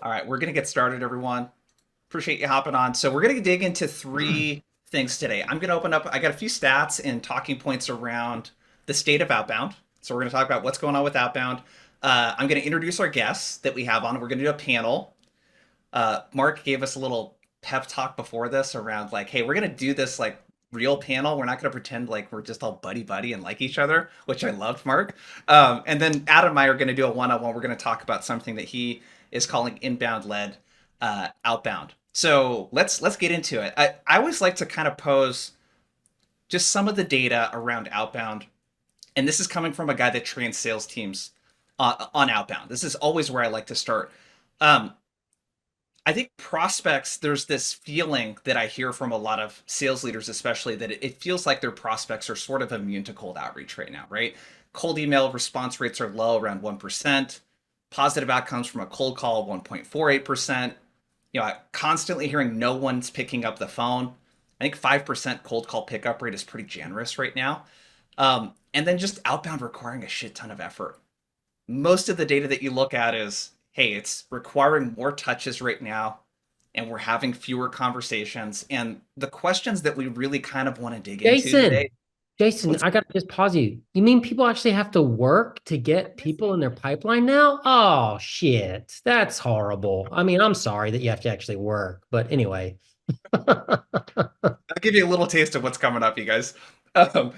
All right, we're going to get started, everyone. Appreciate you hopping on. So, we're going to dig into three things today. I'm going to open up, I got a few stats and talking points around the state of outbound. So, we're going to talk about what's going on with outbound. I'm going to introduce our guests that we have on. We're going to do a panel. Mark gave us a little pep talk before this around like, hey, we're going to do this like real panel. We're not going to pretend like we're just all buddy buddy and like each other, which I loved, Mark. And then Adam and I are going to do a one-on-one. We're going to talk about something that he is calling inbound led outbound. So let's get into it. I always like to kind of pose just some of the data around outbound, and this is coming from a guy that trains sales teams on outbound. This is always where I like to start. Um, I think prospects, there's this feeling that I hear from a lot of sales leaders, especially, that it feels like their prospects are sort of immune to cold outreach right now, right? Cold email response rates are low, around 1%. Positive outcomes from a cold call, 1.48%. Constantly hearing no one's picking up the phone. I think 5% cold call pickup rate is pretty generous right now. And then just outbound requiring a shit ton of effort. Most of the data that you look at is, hey, it's requiring more touches right now, and we're having fewer conversations. And the questions that we really kind of want to dig into Jason, today. Jason, What's I gotta just pause you. You mean people actually have to work to get people in their pipeline now? Oh shit, that's horrible. I mean, I'm sorry that you have to actually work, but anyway. I'll give you a little taste of what's coming up, you guys. Um,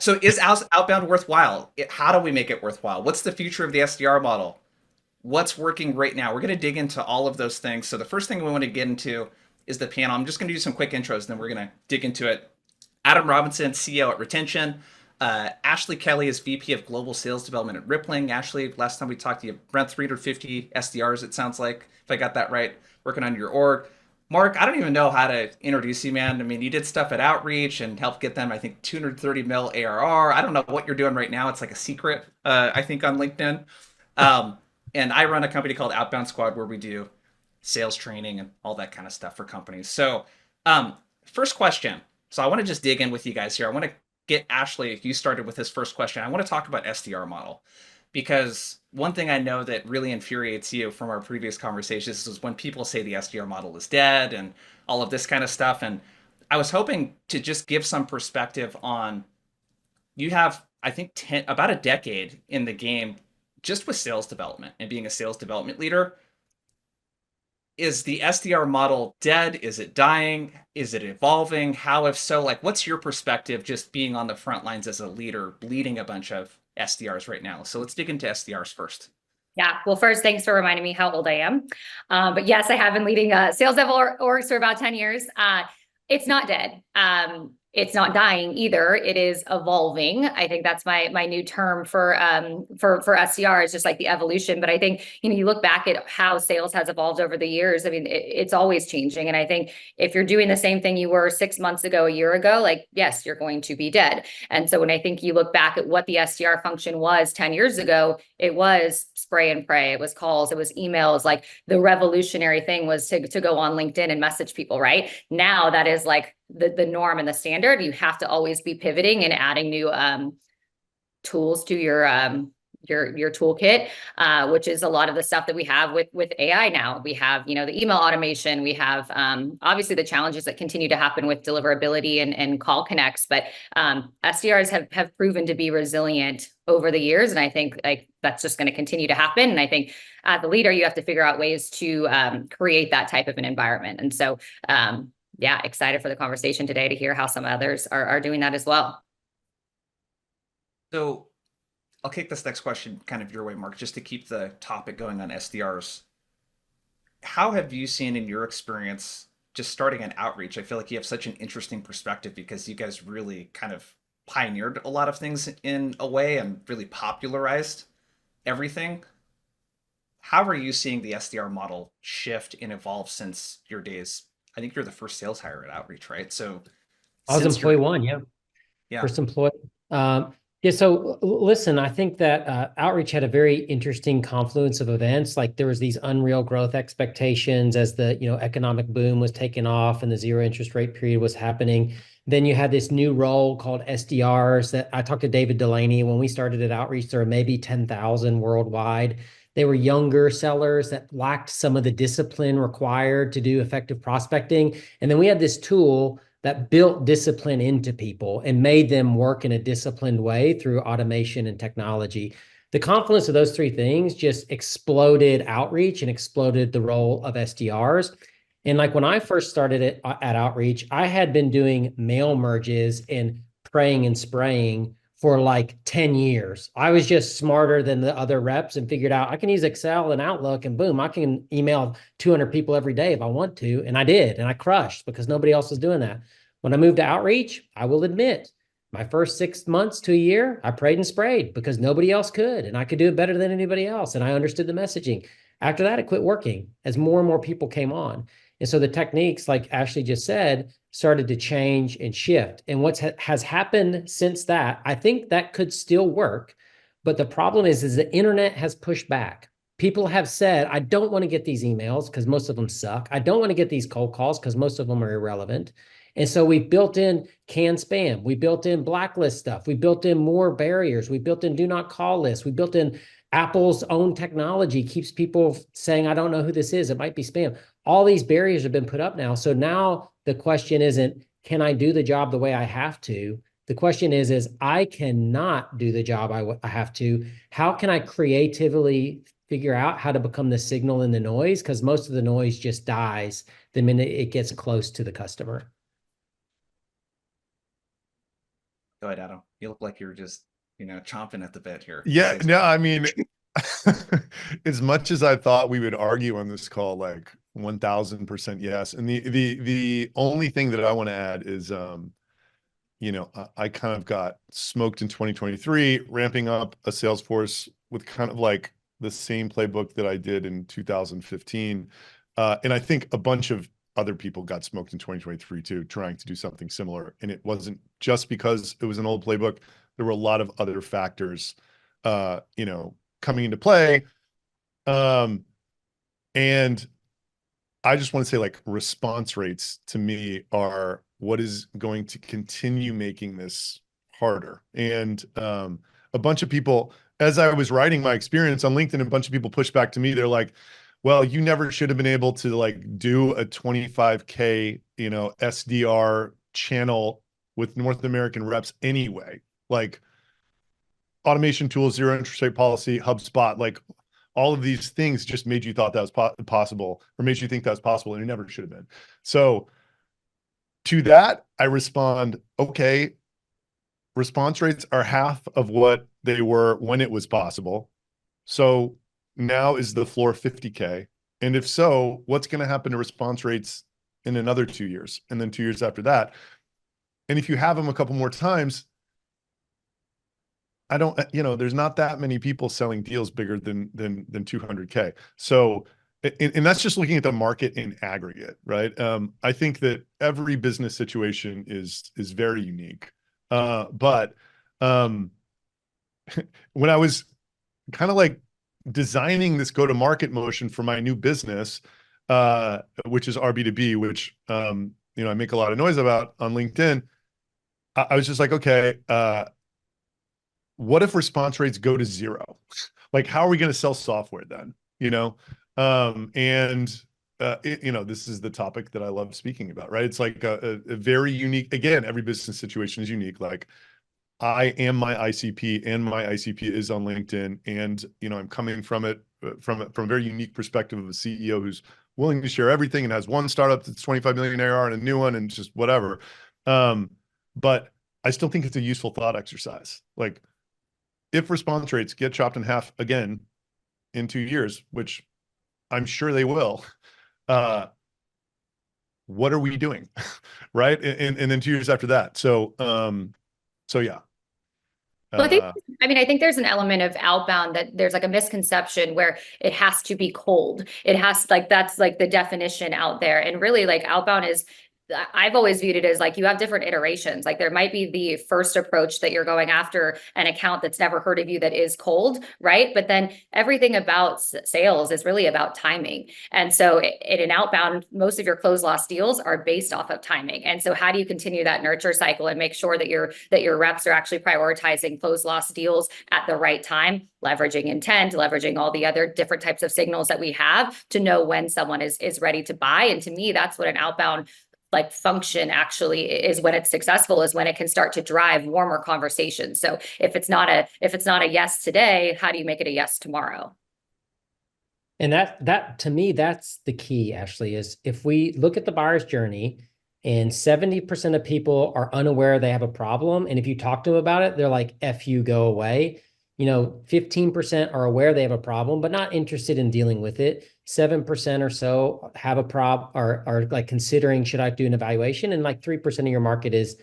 so is outbound worthwhile? How do we make it worthwhile? What's the future of the SDR model? What's working right now? We're going to dig into all of those things. So the first thing we want to get into is the panel. I'm just going to do some quick intros, then we're going to dig into it. Adam Robinson, CEO at Retention. Ashley Kelly is VP of Global Sales Development at Rippling. Ashley, last time we talked to you, around 350 SDRs, it sounds like, if I got that right, working on your org. Mark, I don't even know how to introduce you, man. I mean, you did stuff at Outreach and helped get them, I think, 230 mil ARR. I don't know what you're doing right now. It's like a secret, I think, on LinkedIn. Um, and I run a company called Outbound Squad where we do sales training and all that kind of stuff for companies. So, first question. So I want to just dig in with you guys here. I want to get Ashley, you started with this first question. I want to talk about SDR model because one thing I know that really infuriates you from our previous conversations is when people say the SDR model is dead and all of this kind of stuff. And I was hoping to just give some perspective on, you have, I think, about a decade in the game just with sales development and being a sales development leader. Is the SDR model dead? Is it dying? Is it evolving? How, if so, like, what's your perspective just being on the front lines as a leader, leading a bunch of SDRs right now? So let's dig into SDRs first. Yeah. Well, first, thanks for reminding me how old I am. But yes, I have been leading sales dev orgs for about 10 years. It's not dead. It's not dying either. It is evolving. I think that's my new term for SDR, is just like the evolution. But I think, you look back at how sales has evolved over the years. I mean, it's always changing. And I think if you're doing the same thing you were 6 months ago, a year ago, like, yes, you're going to be dead. And so when I think you look back at what the SDR function was 10 years ago, it was spray and pray. It was calls, it was emails. Like, the revolutionary thing was to go on LinkedIn and message people, right? Now that is like the norm and the standard. You have to always be pivoting and adding new tools to your toolkit, which is a lot of the stuff that we have with AI now. We have, the email automation. We have obviously the challenges that continue to happen with deliverability and call connects, but SDRs have proven to be resilient over the years. And I think like that's just going to continue to happen. And I think as a leader, you have to figure out ways to create that type of an environment. And so yeah, excited for the conversation today to hear how some others are doing that as well. So I'll kick this next question kind of your way, Mark, just to keep the topic going on SDRs. How have you seen in your experience just starting an outreach? I feel like you have such an interesting perspective because you guys really kind of pioneered a lot of things in a way and really popularized everything. How are you seeing the SDR model shift and evolve since your days? I think you're the first sales hire at Outreach, right? So I was since employee you're, one, yeah. yeah, First employee. Yeah, so listen, I think that Outreach had a very interesting confluence of events. Like, there was these unreal growth expectations as the economic boom was taking off and the zero interest rate period was happening. Then you had this new role called SDRs that I talked to David Delaney when we started at Outreach. There were maybe 10,000 worldwide. They were younger sellers that lacked some of the discipline required to do effective prospecting. And then we had this tool that built discipline into people and made them work in a disciplined way through automation and technology. The confluence of those three things just exploded outreach and exploded the role of SDRs. And like when I first started at Outreach, I had been doing mail merges and praying and spraying for like 10 years. I was just smarter than the other reps and figured out I can use Excel and Outlook and boom, I can email 200 people every day if I want to. And I did, and I crushed because nobody else was doing that. When I moved to Outreach, I will admit, my first 6 months to a year, I prayed and sprayed because nobody else could, and I could do it better than anybody else. And I understood the messaging. After that, it quit working as more and more people came on. And so the techniques, like Ashley just said, started to change and shift. And what has happened since that, I think that could still work. But the problem is the internet has pushed back. People have said, I don't want to get these emails because most of them suck. I don't want to get these cold calls because most of them are irrelevant. And so we built in canned spam. We built in blacklist stuff. We built in more barriers. We built in do not call lists. We built in Apple's own technology keeps people saying, I don't know who this is. It might be spam. All these barriers have been put up now. So now the question isn't, can I do the job the way I have to? The question is I cannot do the job I have to. How can I creatively figure out how to become the signal in the noise? Because most of the noise just dies the minute it gets close to the customer. Go ahead, Adam. You look like you're just, chomping at the bit here. Yeah, no, I mean, as much as I thought we would argue on this call, like 1000% yes. And the only thing that I want to add is, I kind of got smoked in 2023, ramping up a sales force with kind of like the same playbook that I did in 2015. And I think a bunch of other people got smoked in 2023 too, trying to do something similar. And it wasn't just because it was an old playbook. There were a lot of other factors, coming into play. And I just want to say, like, response rates to me are what is going to continue making this harder. And a bunch of people, as I was writing my experience on LinkedIn, a bunch of people pushed back to me. They're like, well, you never should have been able to like do a 25K, SDR channel with North American reps anyway. Like automation tools, zero interest rate policy, HubSpot, like all of these things just made you thought that was possible, or made you think that was possible, and it never should have been. So to that, I respond, okay, response rates are half of what they were when it was possible. So now is the floor 50K? And if so, what's going to happen to response rates in another 2 years? And then 2 years after that? And if you have them a couple more times, I don't, there's not that many people selling deals bigger than 200K. So, and that's just looking at the market in aggregate, right? I think that every business situation is very unique. But when I was kind of like designing this go-to-market motion for my new business, which is RB2B, which I make a lot of noise about on LinkedIn. I was just like, okay, what if response rates go to zero? Like, how are we going to sell software then? This is the topic that I love speaking about, right? It's like a very unique, again, every business situation is unique. Like, I am my ICP, and my ICP is on LinkedIn, and I'm coming from it from a very unique perspective of a CEO who's willing to share everything and has one startup that's 25 million ARR and a new one and just whatever. But I still think it's a useful thought exercise. Like, if response rates get chopped in half again in 2 years, which I'm sure they will, what are we doing? Right? And then 2 years after that. So yeah. Well, I think there's an element of outbound that there's like a misconception where it has to be cold. It has, like, that's like the definition out there. And really, like, outbound is I've always viewed it as like you have different iterations. Like there might be the first approach that you're going after an account that's never heard of you that is cold, right? But then everything about sales is really about timing. And so in an outbound, most of your close loss deals are based off of timing. And so how do you continue that nurture cycle and make sure that your reps are actually prioritizing close loss deals at the right time, leveraging intent, leveraging all the other different types of signals that we have to know when someone is ready to buy. And to me, that's what an outbound like function actually is. When it's successful is when it can start to drive warmer conversations. So if it's not a yes today, how do you make it a yes tomorrow? And that to me, that's the key, Ashley, is if we look at the buyer's journey and 70% of people are unaware they have a problem. And if you talk to them about it, they're like, F you, go away. 15% are aware they have a problem, but not interested in dealing with it. 7% or so have a problem, are like considering, should I do an evaluation? And like 3% of your market is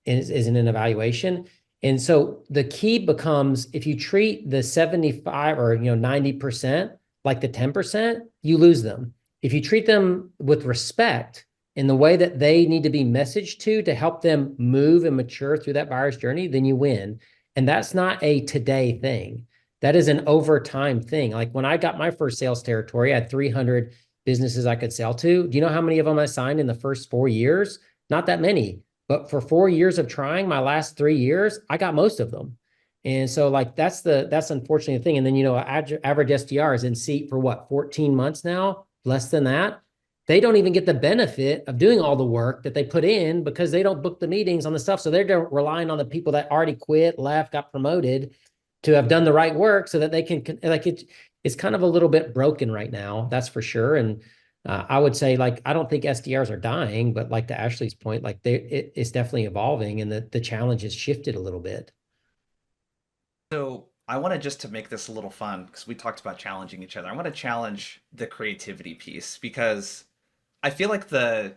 in an evaluation. And so the key becomes, if you treat the 75 or 90% like the 10%, you lose them. If you treat them with respect in the way that they need to be messaged to help them move and mature through that buyer's journey, then you win. And that's not a today thing. That is an over time thing. Like when I got my first sales territory, I had 300 businesses I could sell to. Do you know how many of them I signed in the first 4 years? Not that many. But for 4 years of trying, my last 3 years, I got most of them. And so like that's unfortunately the thing. And then average SDR is in seat for what, 14 months now, less than that. They don't even get the benefit of doing all the work that they put in because they don't book the meetings on the stuff. So they're relying on the people that already quit, left, got promoted to have done the right work so that they can, like, it's kind of a little bit broken right now. That's for sure. And I would say, like, I don't think SDRs are dying, but like to Ashley's point, like it's definitely evolving and the challenge has shifted a little bit. So I want to, just to make this a little fun, because we talked about challenging each other, I want to challenge the creativity piece, because I feel like the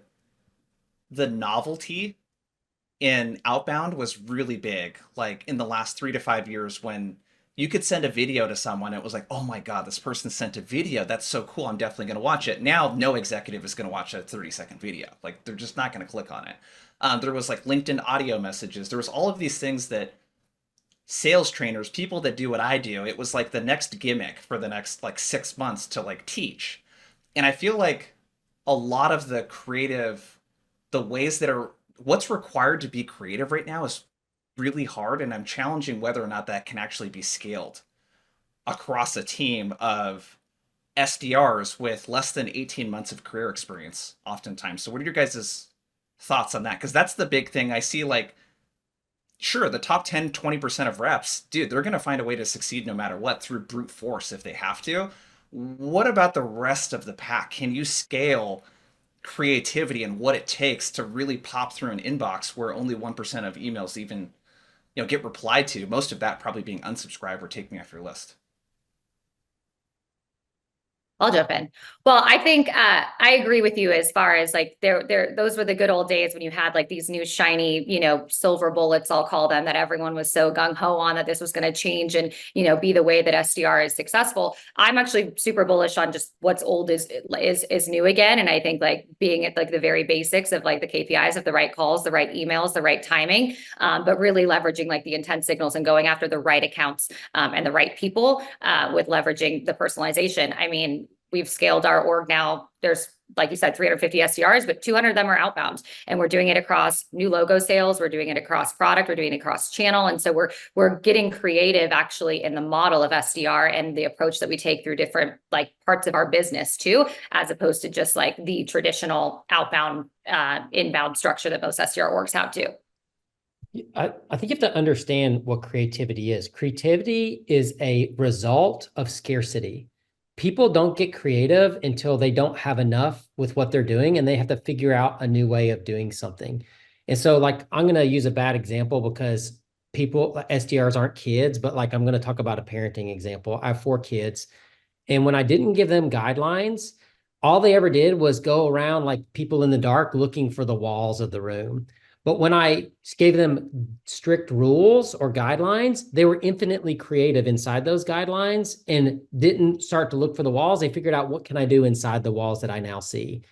novelty in outbound was really big, like in the last 3 to 5 years, when you could send a video to someone. It was like, oh my God, this person sent a video. That's so cool. I'm definitely going to watch it. Now, no executive is going to watch a 30-second video. Like, they're just not going to click on it. There was like LinkedIn audio messages. There was all of these things that sales trainers, people that do what I do, it was like the next gimmick for the next like 6 months to like teach. And I feel like a lot of the ways that are what's required to be creative right now is really hard. And I'm challenging whether or not that can actually be scaled across a team of SDRs with less than 18 months of career experience oftentimes. So what are your guys' thoughts on that? Because that's the big thing I see. Like, sure, the top 10, 20% of reps, dude, they're going to find a way to succeed no matter what through brute force if they have to. What about the rest of the pack? Can you scale creativity and what it takes to really pop through an inbox where only 1% of emails even, get replied to, most of that probably being unsubscribed or taken off your list? I'll jump in. Well, I think I agree with you as far as like those were the good old days when you had like these new shiny, silver bullets, I'll call them, that everyone was so gung ho on that this was going to change and, be the way that SDR is successful. I'm actually super bullish on just what's old is new again. And I think like being at like the very basics of like the KPIs of the right calls, the right emails, the right timing, but really leveraging like the intent signals and going after the right accounts and the right people with leveraging the personalization. I mean, we've scaled our org now. There's, like you said, 350 SDRs, but 200 of them are outbound. And we're doing it across new logo sales. We're doing it across product. We're doing it across channel. And so we're getting creative actually in the model of SDR and the approach that we take through different like parts of our business too, as opposed to just like the traditional outbound inbound structure that most SDR orgs have too. I think you have to understand what creativity is. Creativity is a result of scarcity. People don't get creative until they don't have enough with what they're doing and they have to figure out a new way of doing something. And so like, I'm going to use a bad example because SDRs aren't kids, but like, I'm going to talk about a parenting example. I have 4 kids. And when I didn't give them guidelines, all they ever did was go around like people in the dark looking for the walls of the room. But when I gave them strict rules or guidelines, they were infinitely creative inside those guidelines and didn't start to look for the walls. They figured out, what can I do inside the walls that I now see?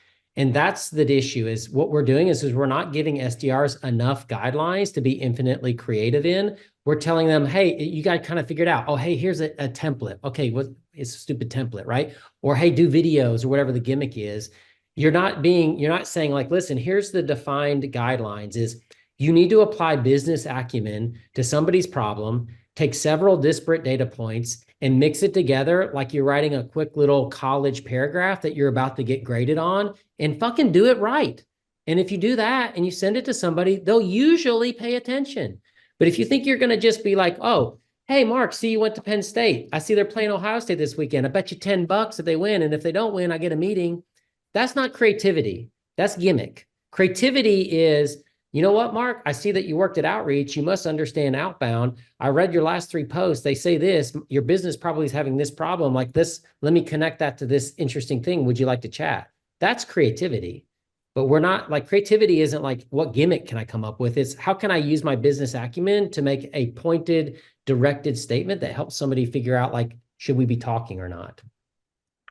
And that's the issue is what we're doing is we're not giving SDRs enough guidelines to be infinitely creative in. We're telling them, hey, you got to kind of figure it out. Oh, hey, here's a template. Okay, what it's a stupid template, right? Or hey, do videos or whatever the gimmick is. You're not saying like, listen, here's the defined guidelines is you need to apply business acumen to somebody's problem, take several disparate data points and mix it together like you're writing a quick little college paragraph that you're about to get graded on and fucking do it right. And if you do that and you send it to somebody, they'll usually pay attention. But if you think you're going to just be like, oh, hey, Mark, see you went to Penn State. I see they're playing Ohio State this weekend. I bet you $10 if they win. And if they don't win, I get a meeting. That's not creativity. That's gimmick. Creativity is, you know what, Mark? I see that you worked at Outreach. You must understand outbound. I read your last 3 posts. They say this, your business probably is having this problem like this. Let me connect that to this interesting thing. Would you like to chat? That's creativity. But we're not like creativity isn't like what gimmick can I come up with? It's how can I use my business acumen to make a pointed, directed statement that helps somebody figure out like, should we be talking or not?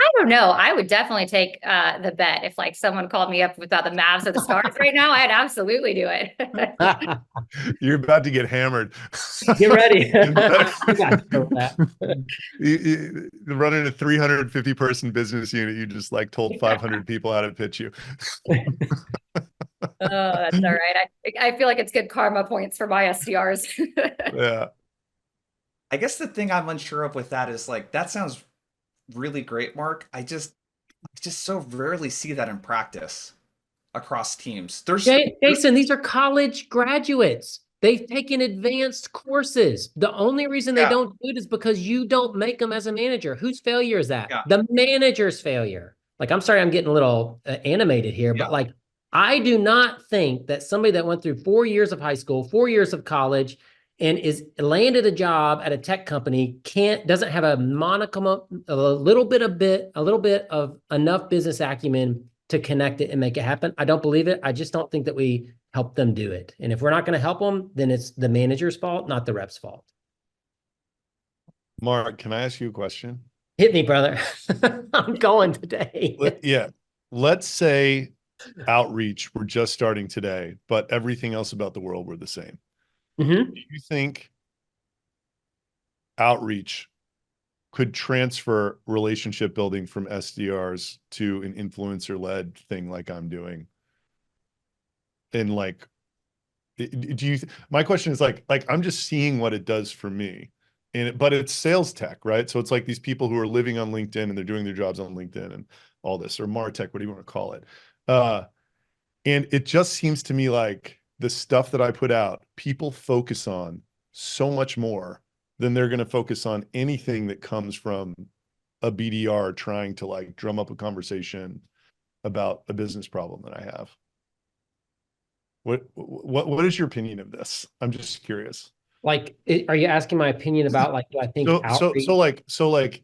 I don't know. I would definitely take the bet if like someone called me up without the Mavs or the Stars right now. I'd absolutely do it. You're about to get hammered. Get ready. I got that. You running a 350 person business unit, you just like told 500 people how to pitch you. Oh, that's all right. I feel like it's good karma points for my SDRs. Yeah. I guess the thing I'm unsure of with that is like that sounds really great, Mark. I just so rarely see that in practice across teams. Jason, these are college graduates. They've taken advanced courses. The only reason they don't do it is because you don't make them as a manager. Whose failure is that? Yeah. The manager's failure. Like, I'm sorry, I'm getting a little animated here, but like, I do not think that somebody that went through 4 years of high school, 4 years of college, and is landed a job at a tech company doesn't have a monicum, a little bit of enough business acumen to connect it and make it happen. I don't believe it. I just don't think that we help them do it. And if we're not going to help them, then it's the manager's fault, not the rep's fault. Mark, can I ask you a question? Hit me, brother. I'm going today. Yeah. Let's say outreach, we're just starting today, but everything else about the world were the same. Mm-hmm. Do you think outreach could transfer relationship building from SDRs to an influencer-led thing like I'm doing? And like, my question is like I'm just seeing what it does for me. But it's sales tech, right? So it's like these people who are living on LinkedIn and they're doing their jobs on LinkedIn and all this, or MarTech, what do you want to call it? And it just seems to me like the stuff that I put out, people focus on so much more than they're going to focus on anything that comes from a BDR trying to like drum up a conversation about a business problem that I have. What is your opinion of this? I'm just curious. Like, are you asking my opinion about like, do I think outreach? So like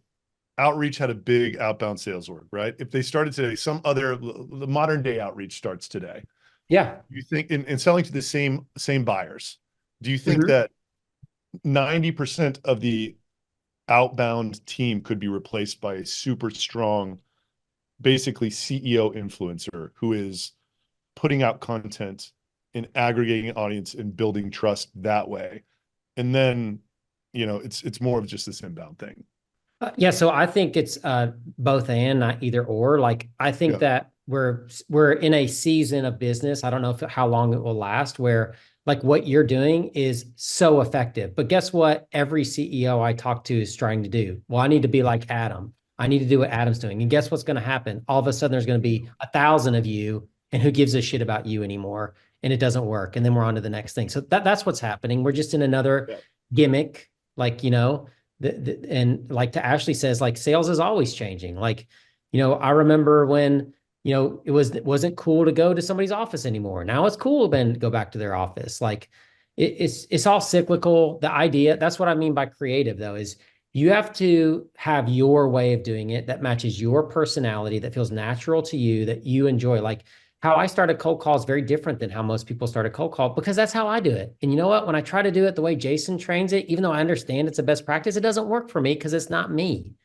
outreach had a big outbound sales org, right? If they started today, the modern day outreach starts today. Yeah. You think in selling to the same buyers, do you think that 90% of the outbound team could be replaced by a super strong, basically CEO influencer who is putting out content and aggregating an audience and building trust that way? And then, it's more of just this inbound thing. Yeah, so I think it's both and, not either or. Like, I think that we're in a season of business. I don't know how long it will last, where like what you're doing is so effective. But guess what? Every CEO I talk to is trying to do. Well, I need to be like Adam. I need to do what Adam's doing. And guess what's going to happen? All of a sudden, there's going to be 1,000 of you, and who gives a shit about you anymore? And it doesn't work. And then we're on to the next thing. So that's what's happening. We're just in another gimmick, like, and like to Ashley says, like sales is always changing. Like, I remember when, it wasn't cool to go to somebody's office anymore. Now it's cool then to go back to their office. Like it's all cyclical. The idea, that's what I mean by creative though, is you have to have your way of doing it that matches your personality, that feels natural to you, that you enjoy. Like how I started cold call is very different than how most people start a cold call, because that's how I do it. And you know what? When I try to do it the way Jason trains it, even though I understand it's a best practice, it doesn't work for me because it's not me.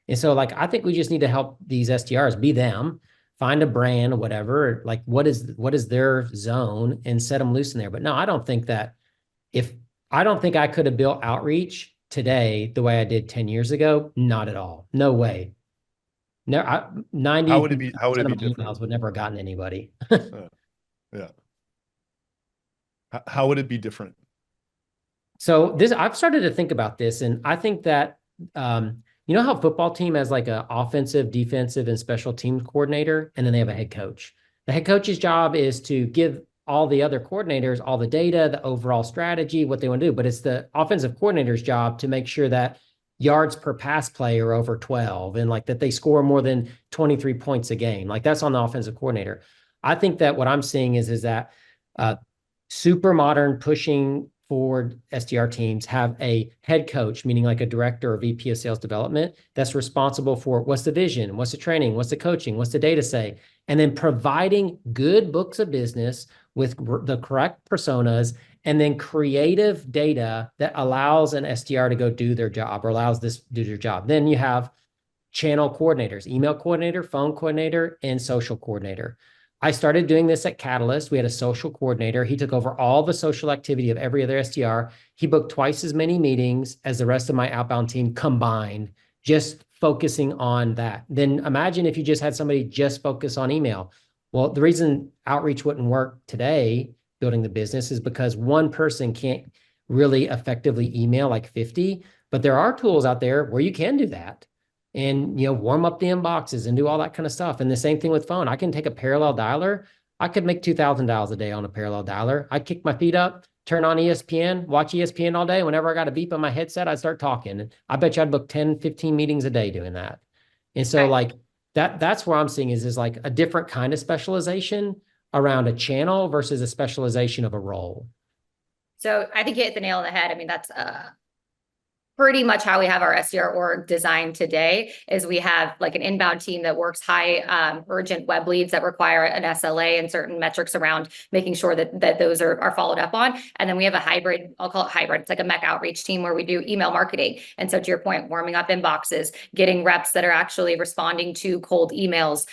And so like, I think we just need to help these SDRs be them, find a brand or whatever, like what is their zone and set them loose in there. But no, I don't think that if I don't think I could have built outreach today the way I did 10 years ago. Not at all. No way. No, 90% How would it of be my different? emails would never have gotten anybody. Yeah. How would it be different? So I've started to think about this, and I think that you know how football team has like a offensive, defensive, and special teams coordinator, and then they have a head coach. The head coach's job is to give all the other coordinators all the data, the overall strategy, what they want to do. But it's the offensive coordinator's job to make sure that yards per pass play are over 12 and like that they score more than 23 points a game. Like that's on the offensive coordinator. I think that what I'm seeing is that uh, super modern pushing forward SDR teams have a head coach, meaning like a director or VP of sales development, that's responsible for what's the vision, what's the training, what's the coaching, what's the data say, and then providing good books of business with the correct personas and then creative data that allows an SDR to go do their job or allows this do their job. Then you have channel coordinators, email coordinator, phone coordinator, and social coordinator. I started doing this at Catalyst. We had a social coordinator. He took over all the social activity of every other SDR. He booked twice as many meetings as the rest of my outbound team combined, just focusing on that. Then imagine if you just had somebody just focus on email. Well, the reason outreach wouldn't work today, building the business, is because one person can't really effectively email like 50, but there are tools out there where you can do that and warm up the inboxes and do all that kind of stuff. And the same thing with phone. I can take a parallel dialer. I could make 2,000 dials a day on a parallel dialer. I kick my feet up, turn on ESPN, watch ESPN all day. Whenever I got a beep on my headset, I'd start talking. And I bet you I'd book 10, 15 meetings a day doing that. And so like that's where I'm seeing is like a different kind of specialization around a channel versus a specialization of a role. So I think you hit the nail on the head. I mean, that's pretty much how we have our SDR org designed today is we have like an inbound team that works high urgent web leads that require an SLA and certain metrics around making sure that those are followed up on. And then we have a hybrid, I'll call it hybrid. It's like a MEC outreach team where we do email marketing. And so to your point, warming up inboxes, getting reps that are actually responding to cold emails,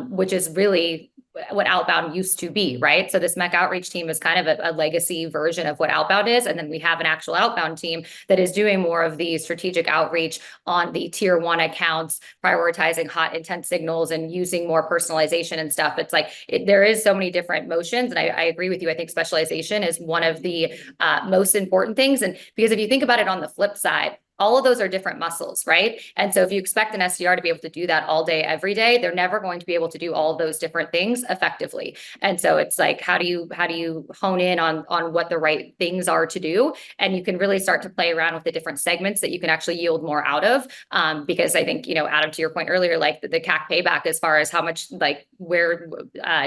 which is really what outbound used to be, right? So this MEC outreach team is kind of a legacy version of what outbound is. And then we have an actual outbound team that is doing more of the strategic outreach on the tier 1 accounts, prioritizing hot intent signals and using more personalization and stuff. It's like, there is so many different motions. And I agree with you. I think specialization is one of the most important things. And because if you think about it on the flip side, all of those are different muscles, right? And so if you expect an SDR to be able to do that all day, every day, they're never going to be able to do all of those different things effectively. And so it's like, how do you hone in on what the right things are to do? And you can really start to play around with the different segments that you can actually yield more out of. Because I think, Adam, to your point earlier, like the CAC payback, as far as how much, like where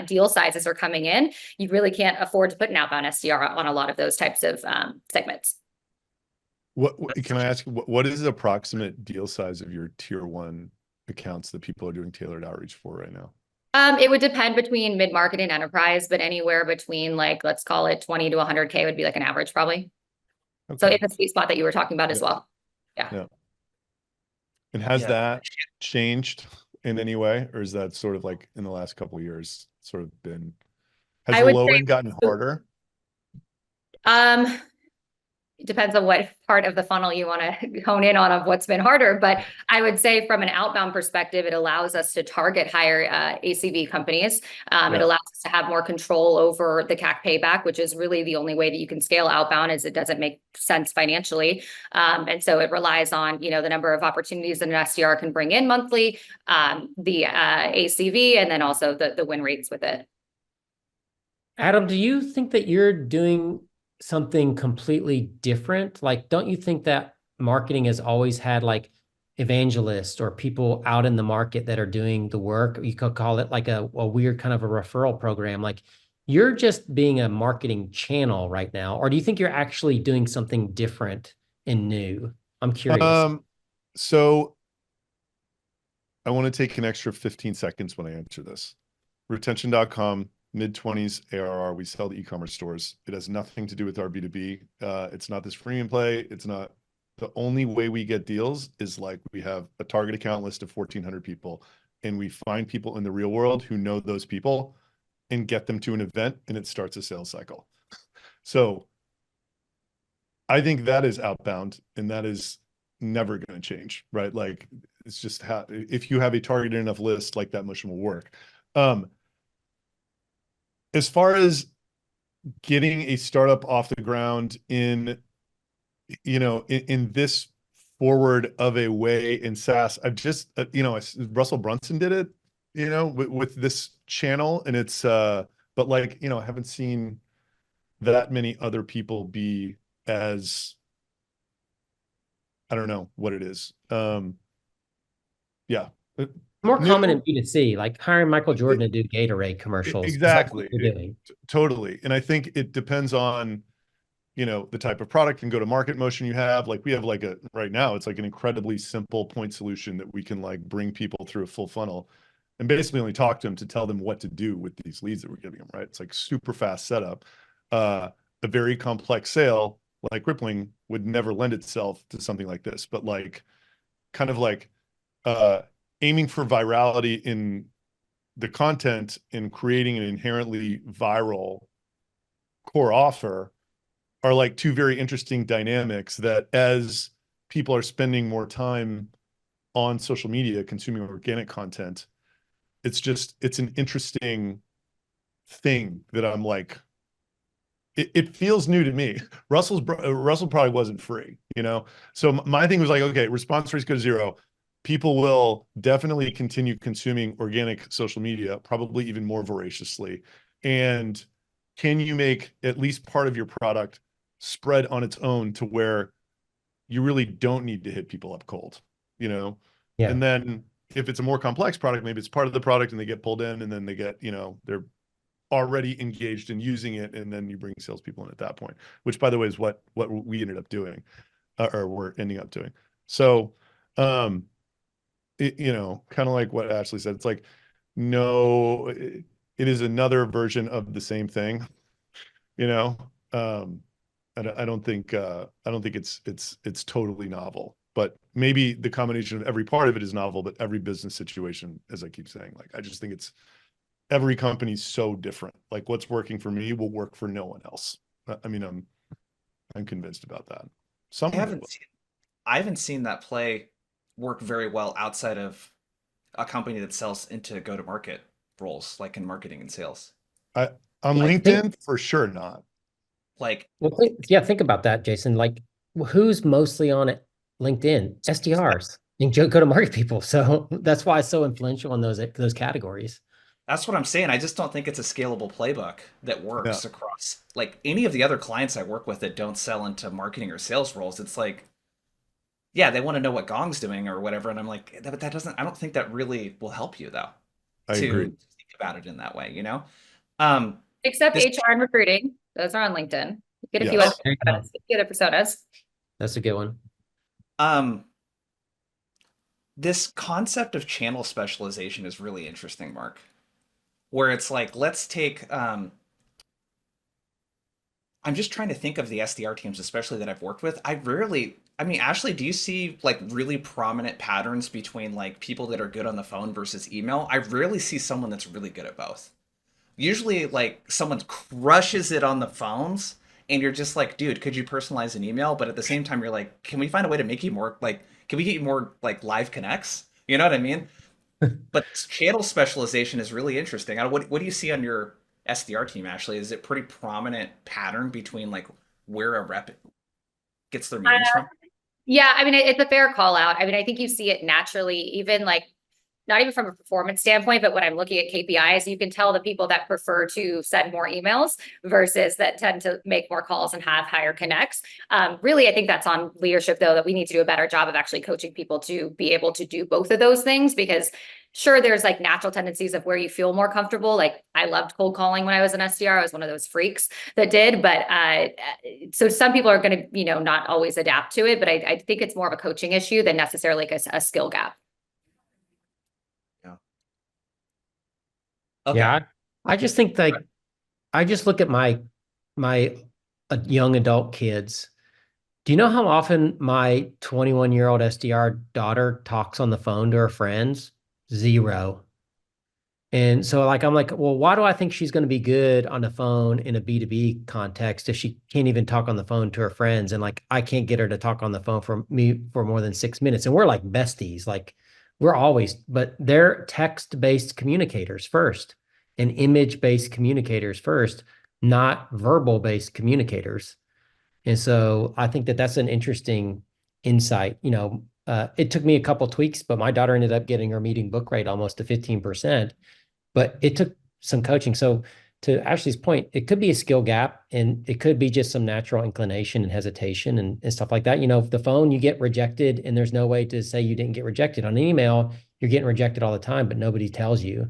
deal sizes are coming in, you really can't afford to put an outbound SDR on a lot of those types of segments. What can I ask? What is the approximate deal size of your tier 1 accounts that people are doing tailored outreach for right now? It would depend between mid-market and enterprise, but anywhere between like, let's call it 20 to 100K would be like an average probably. Okay. So it's a sweet spot that you were talking about as well. Yeah. And has that changed in any way, or is that sort of like in the last couple of years sort of been, has the low end gotten harder? It depends on what part of the funnel you want to hone in on of what's been harder. But I would say from an outbound perspective, it allows us to target higher ACV companies. It allows us to have more control over the CAC payback, which is really the only way that you can scale outbound, is it doesn't make sense financially. And so it relies on, the number of opportunities that an SDR can bring in monthly, the ACV, and then also the win rates with it. Adam, do you think that you're doing something completely different? Like, don't you think that marketing has always had like evangelists or people out in the market that are doing the work? You could call it like a weird kind of a referral program. Like, you're just being a marketing channel right now, or do you think you're actually doing something different and new? I'm curious. So I want to take an extra 15 seconds when I answer this. Retention.com, mid-20s ARR. We sell to e-commerce stores. It has nothing to do with our B2B. It's not this freemium play. It's not. The only way we get deals is like we have a target account list of 1,400 people. and we find people in the real world who know those people and get them to an event, and it starts a sales cycle. So I think that is outbound, and that is never going to change, right? Like, it's just how, if you have a targeted enough list, like, that motion will work. As far as getting a startup off the ground in, in this forward of a way in SaaS, I've just, Russell Brunson did it, with this channel, and it's, but like, I haven't seen that many other people be as, I don't know what it is. Yeah. More common in New, B2C, like hiring Michael Jordan to do Gatorade commercials. That's what exactly. you're doing. Totally. And I think it depends on, the type of product and go-to-market motion you have. Like, we have like right now, it's like an incredibly simple point solution that we can like bring people through a full funnel and basically only talk to them to tell them what to do with these leads that we're giving them, right? It's like super fast setup. A very complex sale like Rippling would never lend itself to something like this, but like, kind of like, aiming for virality in the content and creating an inherently viral core offer are like two very interesting dynamics that, as people are spending more time on social media consuming organic content, it's an interesting thing that I'm like, it feels new to me. Russell probably wasn't free, So my thing was like, okay, response rates go to 0. People will definitely continue consuming organic social media, probably even more voraciously. And can you make at least part of your product spread on its own to where you really don't need to hit people up cold, Yeah. And then if it's a more complex product, maybe it's part of the product and they get pulled in, and then they get, they're already engaged in using it, and then you bring salespeople in at that point, which, by the way, is what we ended up doing, or we're ending up doing. So, kind of like what Ashley said, it's like, no, it is another version of the same thing, I don't think it's totally novel, but maybe the combination of every part of it is novel, but every business situation, as I keep saying, like, I just think every company's so different. Like, what's working for me will work for no one else. I mean, I'm convinced about that. Some I of it haven't will. seen I haven't seen that play work very well outside of a company that sells into go-to-market roles, like in marketing and sales. I on Like, LinkedIn for sure not. like Well, think about that, Jason. Like, who's mostly on it? LinkedIn, SDRs, and go-to-market people. So that's why it's so influential in those categories. that's what I'm saying. I just don't think it's a scalable playbook that No, works across like any of the other clients I work with that don't sell into marketing or sales roles. It's like, yeah, they want to know what Gong's doing or whatever, and I'm like, but that doesn't. I don't think that really will help you though I to agree. think about it in that way. Um, Except this HR and recruiting. Those are on LinkedIn. You get a few Oh, other Yes. there you go. personas. A few other personas. That's a good one. um this concept of channel specialization is really interesting, Mark. Where it's like, let's take I'm just trying to think of the SDR teams, especially that I've worked with. I mean, Ashley, do you see like really prominent patterns between like people that are good on the phone versus email? I rarely see someone that's really good at both. Usually, like someone crushes it on the phones, and you're just like, dude, could you personalize an email? But at the same time, you're like, can we find a way to make you more like, can we get you more like live connects? You know what I mean? But channel specialization is really interesting. What do you see on your SDR team, Ashley? Is it pretty prominent pattern between like where a rep gets their meetings from? Yeah, I mean, it's a fair call out. I mean, I think you see it naturally, even like not even from a performance standpoint, but when I'm looking at KPIs, you can tell the people that prefer to send more emails versus that tend to make more calls and have higher connects. Really, I think that's on leadership, though, that we need to do a better job of actually coaching people to be able to do both of those things, because sure, there's like natural tendencies of where you feel more comfortable. Like I loved cold calling when I was an SDR. I was one of those freaks that did, but so some people are going to, not always adapt to it, but I think it's more of a coaching issue than necessarily like a skill gap. Yeah. Okay. Yeah, I just think like I just look at my young adult kids. Do you know how often my 21-year-old SDR daughter talks on the phone to her friends? Zero. And so like I'm like, well, why do I think she's going to be good on the phone in a B2B context if she can't even talk on the phone to her friends? And like I can't get her to talk on the phone for me for more than 6 minutes. And we're like besties. Like we're always, but they're text-based communicators first and image-based communicators first, not verbal-based communicators. And so I think that that's an interesting insight. It took me a couple tweaks, but my daughter ended up getting her meeting book rate almost to 15%, but it took some coaching. So to Ashley's point, it could be a skill gap and it could be just some natural inclination and hesitation and stuff like that. The phone, you get rejected and there's no way to say you didn't get rejected. On an email, you're getting rejected all the time, but nobody tells you.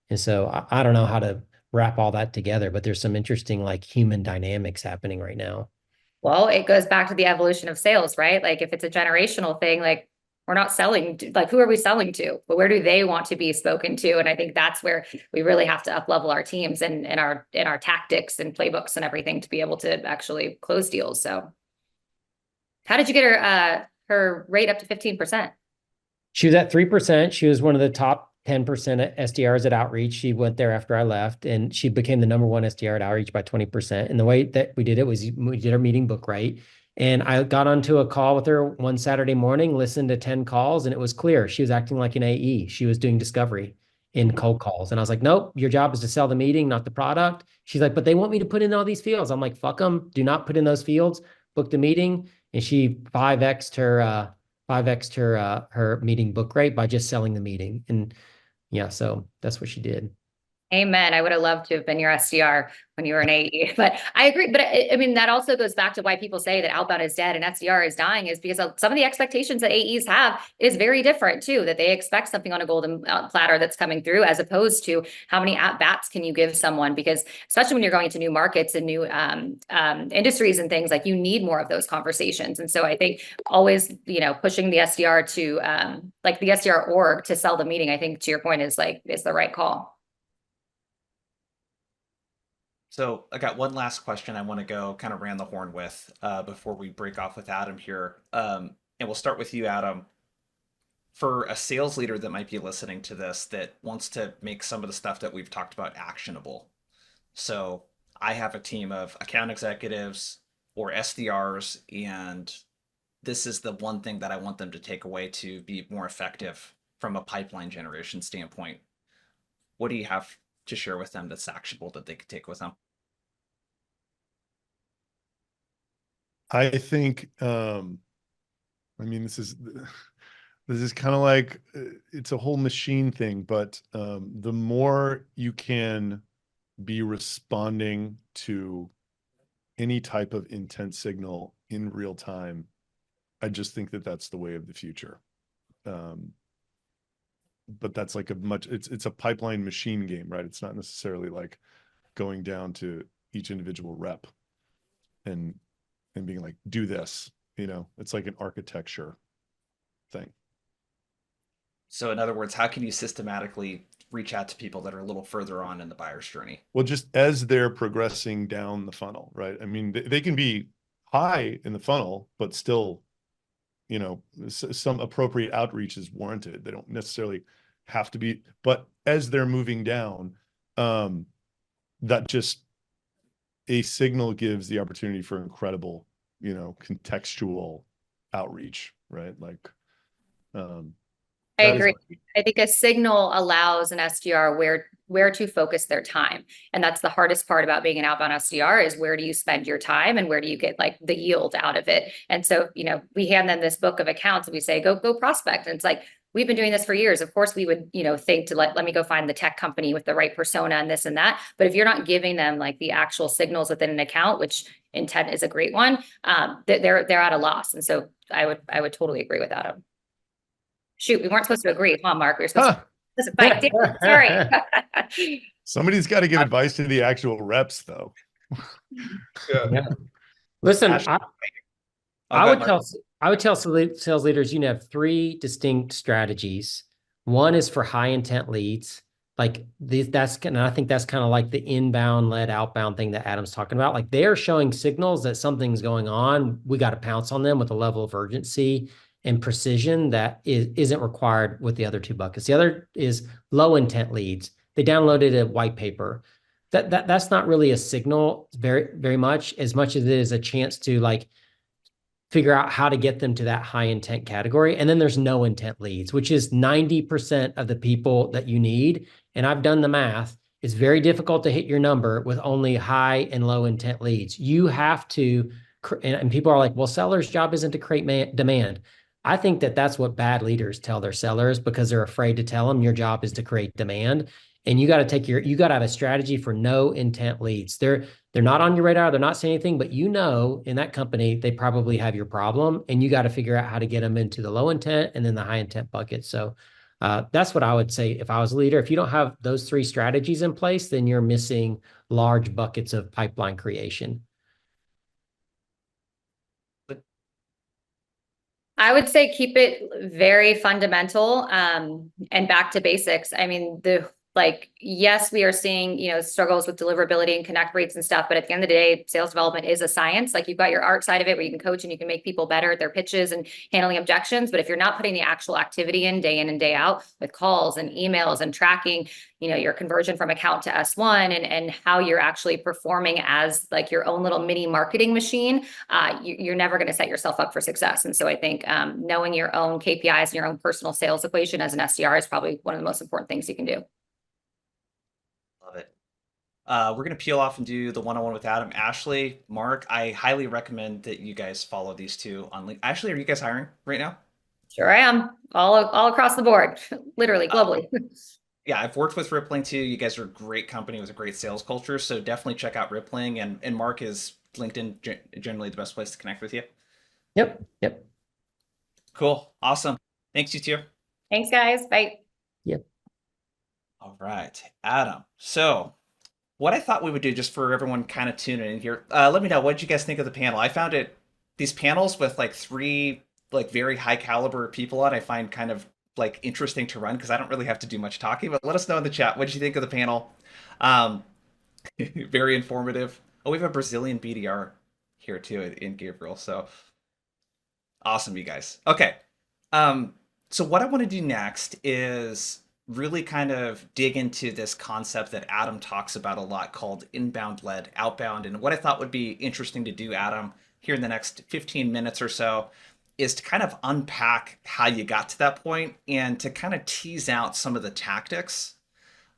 And so I don't know how to wrap all that together, but there's some interesting like human dynamics happening right now. Well, it goes back to the evolution of sales, right? Like if it's a generational thing, like we're not selling to, like who are we selling to? But where do they want to be spoken to? And I think that's where we really have to up level our teams and our tactics and playbooks and everything to be able to actually close deals. So how did you get her rate up to 15%? She was at 3%. She was one of the top 10% SDRs at Outreach. She went there after I left, and she became the number one SDR at Outreach by 20%. And the way that we did it was we did our meeting book right. And I got onto a call with her one Saturday morning, listened to 10 calls, and it was clear she was acting like an AE. She was doing discovery in cold calls. And I was like, nope, your job is to sell the meeting, not the product. She's like, but they want me to put in all these fields. I'm like, fuck them. Do not put in those fields. Book the meeting. And she 5x'd her meeting book rate by just selling the meeting. And yeah, so that's what she did. Amen. I would have loved to have been your SDR when you were an AE, but I agree. But I mean, that also goes back to why people say that outbound is dead and SDR is dying, is because some of the expectations that AEs have is very different too, that they expect something on a golden platter that's coming through, as opposed to how many at bats can you give someone? Because especially when you're going into new markets and new industries and things, like you need more of those conversations. And so I think always, pushing the SDR to like the SDR org to sell the meeting, I think to your point is the right call. So I got one last question I want to go kind of ran the horn with before we break off with Adam here. And we'll start with you, Adam. For a sales leader that might be listening to this that wants to make some of the stuff that we've talked about actionable. So I have a team of account executives or SDRs, and this is the one thing that I want them to take away to be more effective from a pipeline generation standpoint. What do you have to share with them that's actionable that they could take with them? I think, I mean, this is kind of like, it's a whole machine thing, but the more you can be responding to any type of intent signal in real time, I just think that that's the way of the future. But that's like it's a pipeline machine game, right? It's not necessarily like going down to each individual rep and being like, do this, it's like an architecture thing. So in other words, how can you systematically reach out to people that are a little further on in the buyer's journey? Well, just as they're progressing down the funnel, right? I mean, they can be high in the funnel, but still, some appropriate outreach is warranted. They don't necessarily have to be, but as they're moving down, that just a signal gives the opportunity for incredible, contextual outreach, right? Like, I agree. I think a signal allows an SDR where to focus their time. And that's the hardest part about being an outbound SDR, is where do you spend your time and where do you get like the yield out of it? And so, we hand them this book of accounts and we say, go prospect. And it's like, we've been doing this for years. Of course we would, think to let me go find the tech company with the right persona and this and that. But if you're not giving them like the actual signals within an account, which intent is a great one, they're at a loss. And so I would totally agree with Adam. Shoot, we weren't supposed to agree, huh, Mark? We were supposed to fight. Sorry. Somebody's got to give advice to the actual reps, though. Yeah. Listen, I would tell sales leaders, you have three distinct strategies. One is for high intent leads. Like and I think that's kind of like the inbound led outbound thing that Adam's talking about. Like they're showing signals that something's going on. We got to pounce on them with a level of urgency and precision that isn't required with the other two buckets. The other is low intent leads. They downloaded a white paper. That's not really a signal very much as it is a chance to like figure out how to get them to that high intent category. And then there's no intent leads, which is 90% of the people that you need. And I've done the math. It's very difficult to hit your number with only high and low intent leads. You have to, and people are like, well, sellers' job isn't to create demand. I think that that's what bad leaders tell their sellers because they're afraid to tell them your job is to create demand. And you got to have a strategy for no intent leads. They're not on your radar. They're not saying anything, but in that company, they probably have your problem and you got to figure out how to get them into the low intent and then the high intent bucket. So that's what I would say if I was a leader. If you don't have those three strategies in place, then you're missing large buckets of pipeline creation. I would say keep it very fundamental and back to basics. I mean, yes, we are seeing, struggles with deliverability and connect rates and stuff, but at the end of the day, sales development is a science. Like you've got your art side of it where you can coach and you can make people better at their pitches and handling objections. But if you're not putting the actual activity in and day out with calls and emails and tracking, your conversion from account to S1 and how you're actually performing as like your own little mini marketing machine, you're never going to set yourself up for success. And so I think knowing your own KPIs and your own personal sales equation as an SDR is probably one of the most important things you can do. Love it. We're going to peel off and do the one-on-one with Adam. Ashley, Mark, I highly recommend that you guys follow these two on LinkedIn. Ashley, are you guys hiring right now? Sure I am. All across the board, literally globally. Yeah, I've worked with Rippling too. You guys are a great company with a great sales culture. So definitely check out Rippling. And Mark, is LinkedIn generally the best place to connect with you? Yep. Cool. Awesome. Thanks, you two. Thanks, guys. Bye. Yep. All right, Adam. So what I thought we would do just for everyone kind of tuning in here, let me know, what did you guys think of the panel? I found these panels with like three like very high caliber people on, I find kind of like interesting to run because I don't really have to do much talking, but let us know in the chat. What did you think of the panel? Very informative. Oh, we have a Brazilian BDR here too in Gabriel. So awesome, you guys. Okay. So what I want to do next is really kind of dig into this concept that Adam talks about a lot called inbound led outbound. And what I thought would be interesting to do, Adam, here in the next 15 minutes or so, is to kind of unpack how you got to that point and to kind of tease out some of the tactics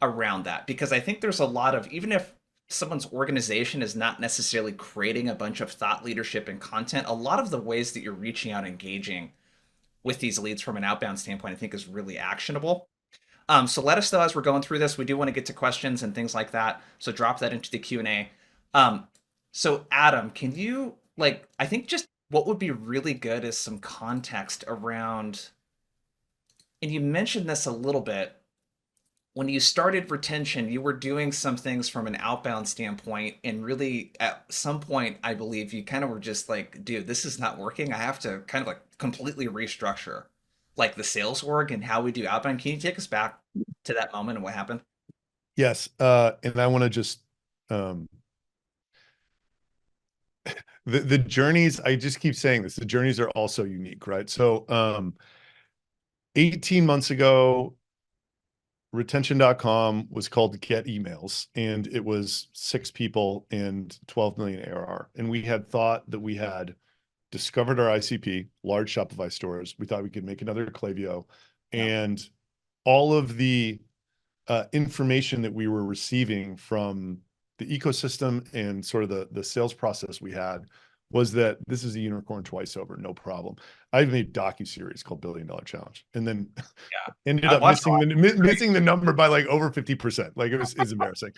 around that. Because I think there's a lot of, even if someone's organization is not necessarily creating a bunch of thought leadership and content, a lot of the ways that you're reaching out, engaging with these leads from an outbound standpoint, I think is really actionable. So let us know as we're going through this. We do want to get to questions and things like that. So drop that into the Q&A. So Adam, can you, I think just what would be really good is some context around, and you mentioned this a little bit, when you started retention, you were doing some things from an outbound standpoint, and really at some point, I believe you kind of were just like, dude, this is not working. I have to kind of like completely restructure like the sales org and how we do outbound. Can you take us back to that moment and what happened? Yes. And I want to just, the journeys, I just keep saying this, the journeys are also unique, right? So, 18 months ago, retention.com was called Get Emails, and it was 6 people and 12 million ARR. And we had thought that we had discovered our ICP, large Shopify stores. We thought we could make another Klaviyo, and all of the information that we were receiving from the ecosystem and sort of the sales process we had was that this is a unicorn twice over, no problem. I've made docuseries called $1 Billion Challenge, and then ended up missing the number by like over 50%. Like it's embarrassing.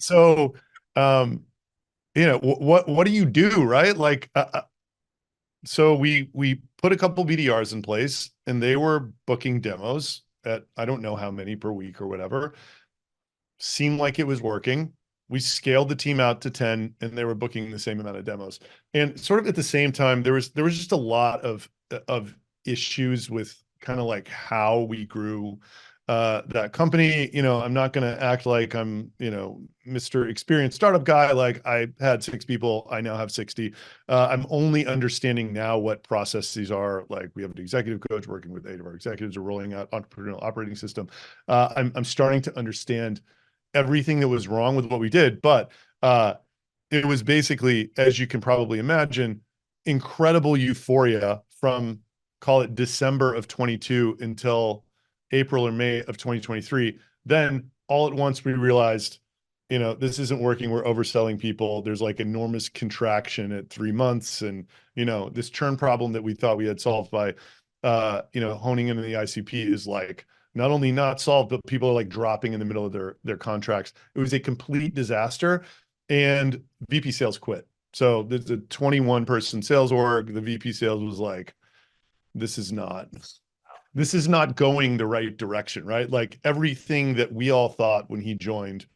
So, what do you do, right? Like, so we put a couple BDRs in place, and they were booking demos at, I don't know how many per week or whatever. Seemed like it was working. We scaled the team out to 10, and they were booking the same amount of demos. And sort of at the same time, there was just a lot of issues with kind of like how we grew that company. I'm not going to act like I'm, Mr. Experienced startup guy. Like I had 6 people, I now have 60. I'm only understanding now what processes are. Like we have an executive coach working with 8 of our executives are rolling out entrepreneurial operating system. I'm starting to understand everything that was wrong with what we did, but it was basically, as you can probably imagine, incredible euphoria from, call it December of 22 until April or May of 2023. Then all at once we realized, this isn't working. We're overselling people. There's like enormous contraction at 3 months. And, this churn problem that we thought we had solved by, honing into the ICP is like not only not solved, but people are like dropping in the middle of their contracts. It was a complete disaster. And VP sales quit. So there's a 21 person sales org. The VP sales was like, this is not going the right direction, right? Like everything that we all thought when he joined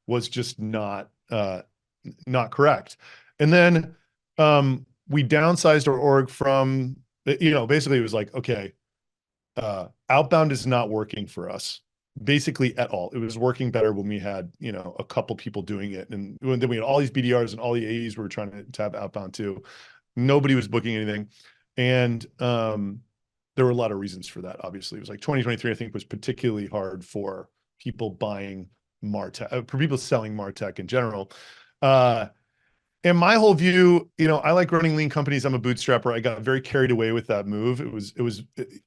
was just not correct. And then we downsized our org from, basically it was like, okay, outbound is not working for us basically at all. It was working better when we had, a couple people doing it. And then we had all these BDRs and all the AEs were trying to have outbound too. Nobody was booking anything. And there were a lot of reasons for that. Obviously, it was like 2023, I think, was particularly hard for people buying MarTech, for people selling MarTech in general. And my whole view, I like running lean companies. I'm a bootstrapper. I got very carried away with that move. It was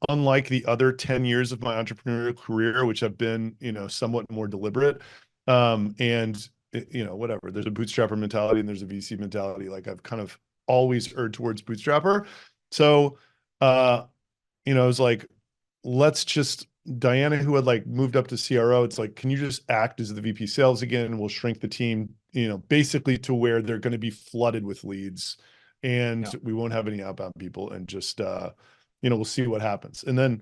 unlike the other 10 years of my entrepreneurial career, which have been, somewhat more deliberate. And whatever, there's a bootstrapper mentality and there's a VC mentality. Like I've kind of always erred towards bootstrapper. So, it was like, let's just, Diana, who had like moved up to CRO, it's like, can you just act as the VP sales again? And we'll shrink the team, basically to where they're going to be flooded with leads and we won't have any outbound people and just, we'll see what happens. And then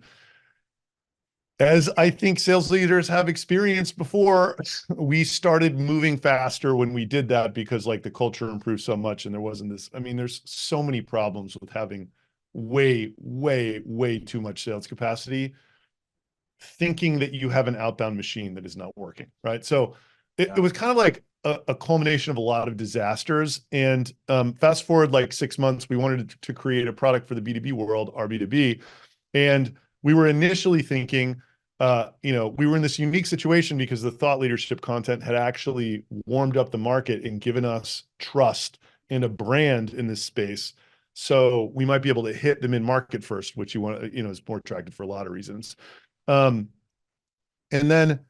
as I think sales leaders have experienced before, we started moving faster when we did that because like the culture improved so much and there wasn't this, there's so many problems with having way, way, way too much sales capacity, thinking that you have an outbound machine that is not working, right? So it was kind of like a culmination of a lot of disasters. And fast forward like 6 months, we wanted to create a product for the B2B world, our B2B. And we were initially thinking, we were in this unique situation because the thought leadership content had actually warmed up the market and given us trust and a brand in this space. So we might be able to hit the mid-market first, which you want, is more attractive for a lot of reasons. And then,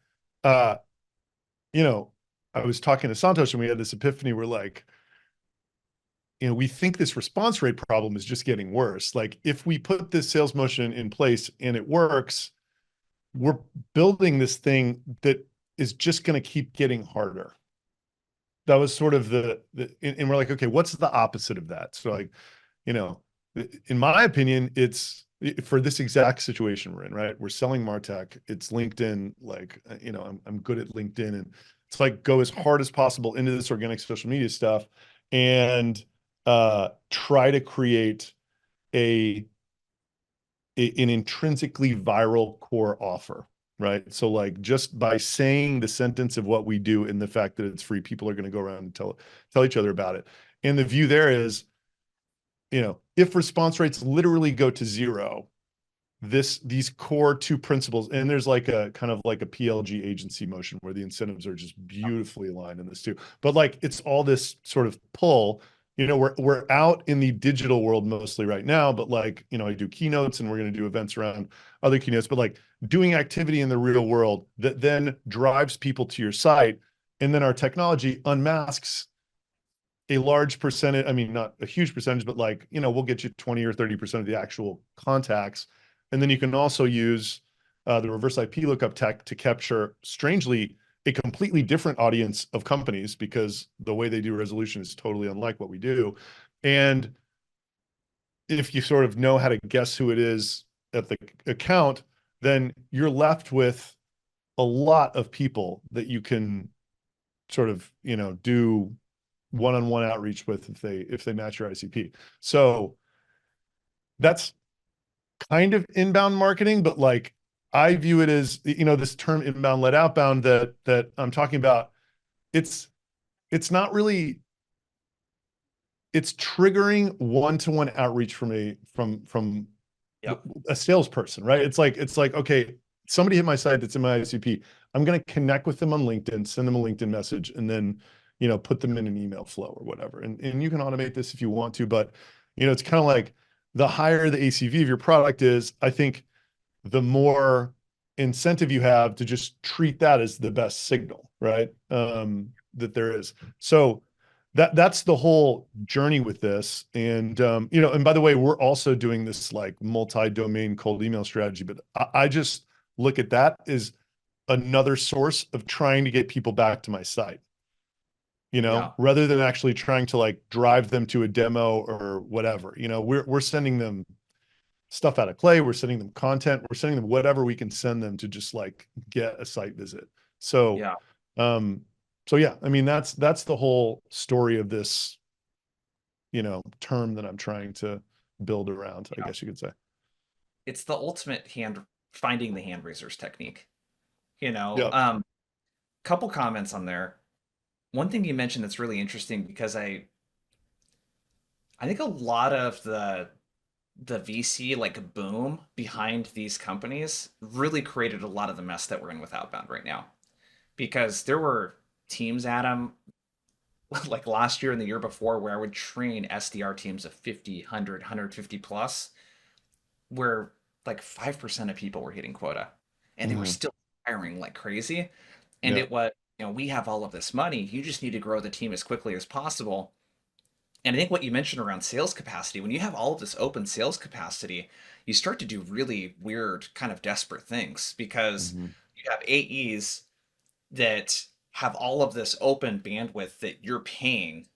I was talking to Santosh and we had this epiphany. We're like, we think this response rate problem is just getting worse. Like if we put this sales motion in place and it works, we're building this thing that is just going to keep getting harder. That was sort of and we're like, okay, what's the opposite of that? So like, in my opinion, it's for this exact situation we're in, right? We're selling MarTech. It's LinkedIn. Like, I'm good at LinkedIn and it's like, go as hard as possible into this organic social media stuff and try to create an intrinsically viral core offer, right? So like just by saying the sentence of what we do and the fact that it's free, people are going to go around and tell each other about it. And the view there is, if response rates literally go to 0, these core 2 principles, and there's like a kind of like a PLG agency motion where the incentives are just beautifully aligned in this too. But like it's all this sort of pull. We're out in the digital world mostly right now, but like, I do keynotes and we're going to do events around other keynotes, but like doing activity in the real world that then drives people to your site. And then our technology unmasks a large percentage, not a huge percentage, but like, we'll get you 20 or 30% of the actual contacts. And then you can also use the reverse IP lookup tech to capture, strangely, a completely different audience of companies because the way they do resolution is totally unlike what we do. And if you sort of know how to guess who it is at the account, then you're left with a lot of people that you can sort of, do one-on-one outreach with if they match your ICP. So that's kind of inbound marketing, but like I view it as, this term inbound led outbound that I'm talking about. It's not really, it's triggering one-to-one outreach from Yep. a salesperson, right? It's like, okay, somebody hit my site that's in my ICP. I'm going to connect with them on LinkedIn, send them a LinkedIn message, and then, put them in an email flow or whatever. And you can automate this if you want to, but, it's kind of like the higher the ACV of your product is, I think the more incentive you have to just treat that as the best signal, right? That there is. So that's the whole journey with this. And and by the way, we're also doing this like multi-domain cold email strategy, but I just look at that as another source of trying to get people back to my site, Yeah. rather than actually trying to like drive them to a demo or whatever. We're sending them stuff out of clay. We're sending them content. We're sending them whatever we can send them to just like get a site visit. So, Yeah. um, so yeah, I mean, that's the whole story of this, term that I'm trying to build around, I Yeah. guess you could say. It's the ultimate finding the hand raisers technique. You know, Yeah. couple comments on there. One thing you mentioned that's really interesting because I think a lot of the VC like boom behind these companies really created a lot of the mess that we're in with Outbound right now. Because there were teams, Adam, like last year and the year before, where I would train SDR teams of 50, 100, 150 plus, where like 5% of people were hitting quota and they were Hmm. still hiring like crazy. And Yeah. it was, we have all of this money. You just need to grow the team as quickly as possible. And I think what you mentioned around sales capacity, when you have all of this open sales capacity, you start to do really weird, kind of desperate things because Hmm. you have AEs that have all of this open bandwidth that you're paying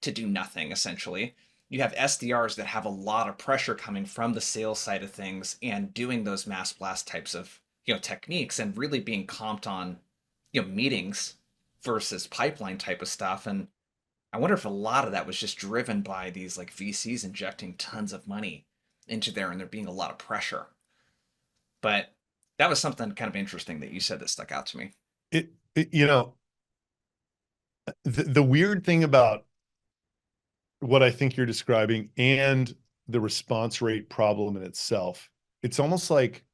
to do nothing essentially. You have SDRs that have a lot of pressure coming from the sales side of things and doing those mass blast types of, techniques and really being comped on, meetings versus pipeline type of stuff. And I wonder if a lot of that was just driven by these like VCs injecting tons of money into there and there being a lot of pressure. But that was something kind of interesting that you said that stuck out to me. It the weird thing about what I think you're describing and the response rate problem in itself, it's almost like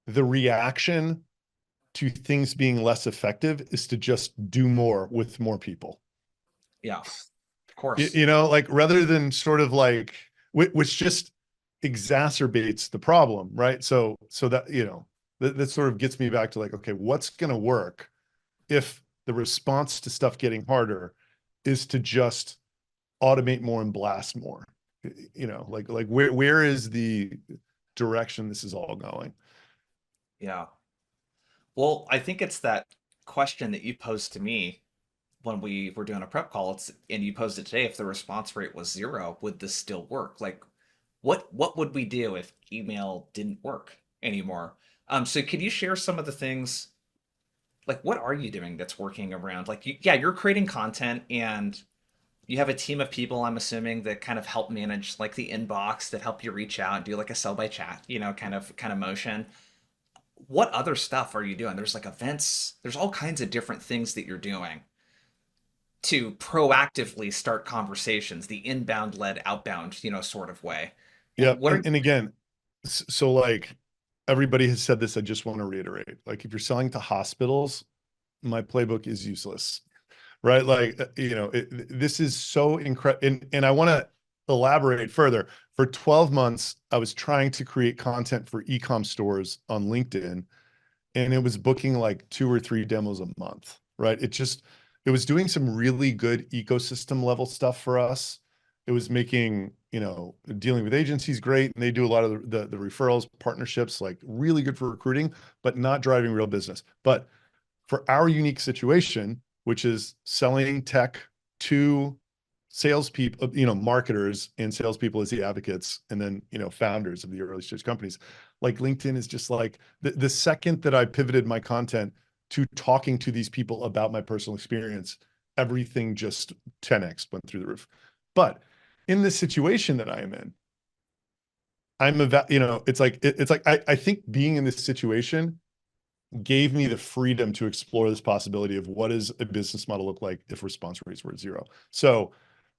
the reaction to things being less effective is to just do more with more people. Yeah, of You, course. you know, like rather than sort of like, which just exacerbates the problem, right? So that, that sort of gets me back to like, okay, what's going to work if the response to stuff getting harder is to just automate more and blast more? Like where is the direction this is all going? Yeah. Well, I think it's that question that you posed to me when we were doing a prep call. And you posed it today. If the response rate was zero, would this still work? Like, what would we do if email didn't work anymore? So could you share some of the things? Like, what are you doing that's working around? Like, yeah, you're creating content and you have a team of people, I'm assuming, that kind of help manage like the inbox, that help you reach out and do like a sell by chat, kind of motion. What other stuff are you doing? There's like events, there's all kinds of different things that you're doing to proactively start conversations, the inbound led outbound, sort of way. Yeah. What are And again, so like everybody has said this, I just want to reiterate, like if you're selling to hospitals, my playbook is useless, right? Like, this is so incredible. And I want to elaborate further. For 12 months, I was trying to create content for e-com stores on LinkedIn, and it was booking like 2 or 3 demos a month, right? It was doing some really good ecosystem level stuff for us. It was making, dealing with agencies great, and they do a lot of the referrals, partnerships, like really good for recruiting, but not driving real business. But for our unique situation, which is selling tech to salespeople, marketers and salespeople as the advocates, and then, founders of the early stage companies, like LinkedIn is just like the second that I pivoted my content to talking to these people about my personal experience, everything just 10x went through the roof. But in this situation that I am in, it's like I think being in this situation gave me the freedom to explore this possibility of what does a business model look like if response rates were at zero. So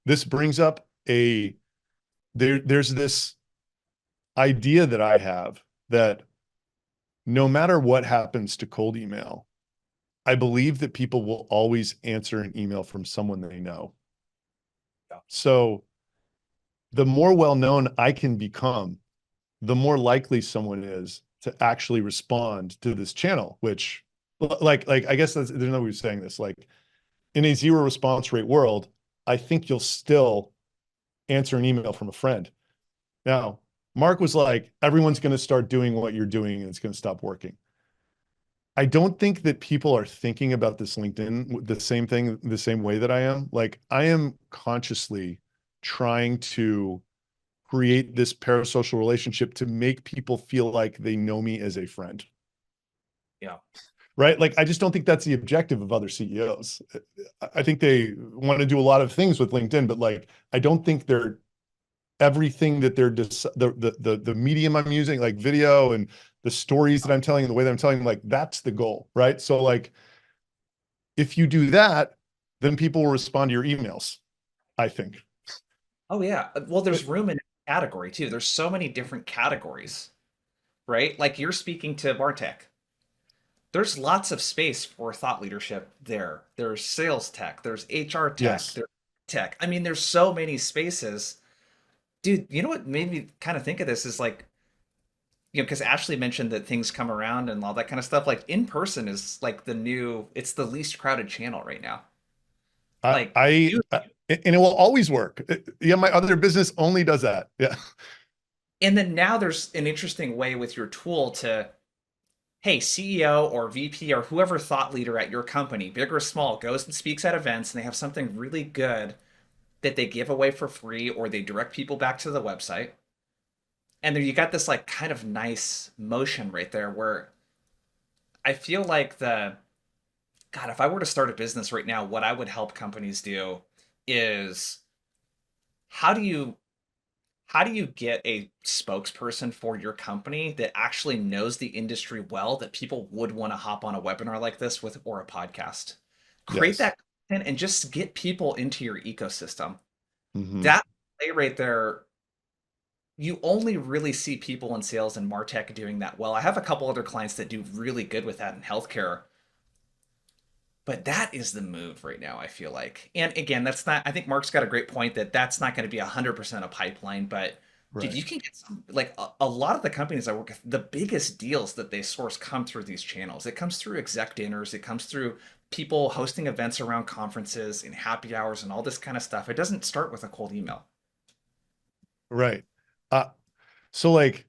this brings up there's this idea that I have that no matter what happens to cold email, I believe that people will always answer an email from someone they know. Yeah. So the more well-known I can become, the more likely someone is to actually respond to this channel, which like I guess there's no way of saying this. Like in a zero response rate world, I think you'll still answer an email from a friend. Now, Mark was like, everyone's going to start doing what you're doing and it's going to stop working. I don't think that people are thinking about this LinkedIn, the same thing, the same way that I am. Like I am consciously trying to create this parasocial relationship to make people feel like they know me as a friend. Yeah. Right. Like, I just don't think that's the objective of other CEOs. I think they want to do a lot of things with LinkedIn, but like, I don't think they're everything that they're the medium I'm using, like video and the stories that I'm telling and the way that I'm telling them, like, that's the goal. Right. So like, if you do that, then people will respond to your emails, I think. Oh yeah. Well, there's room in category too. There's so many different categories, right? Like you're speaking to Martech. There's lots of space for thought leadership there. There's sales tech, there's HR tech, Yes. there's tech. I mean, there's so many spaces. Dude, you know what made me kind of think of this is like, because Ashley mentioned that things come around and all that kind of stuff. Like in person is like it's the least crowded channel right now. Like, dude, And it will always work. Yeah, my other business only does that. Yeah. and then now there's an interesting way with your tool to, hey, CEO or VP or whoever thought leader at your company, big or small, goes and speaks at events and they have something really good that they give away for free or they direct people back to the website. And there you got this like kind of nice motion right there where I feel like God, if I were to start a business right now, what I would help companies do is how do you how do you get a spokesperson for your company that actually knows the industry well that people would want to hop on a webinar like this with or a podcast? Create Yes. that content and just get people into your ecosystem. Hmm. That play right there, you only really see people in sales and martech doing that well. I have a couple other clients that do really good with that in healthcare, but that is the move right now, I feel like. And again, that's not, I think Mark's got a great point that that's not going to be 100% a pipeline, but dude, Right. you can get some, like a lot of the companies I work with, the biggest deals that they source come through these channels. It comes through exec dinners, it comes through people hosting events around conferences and happy hours and all this kind of stuff. It doesn't start with a cold email. Right. Uh, so like,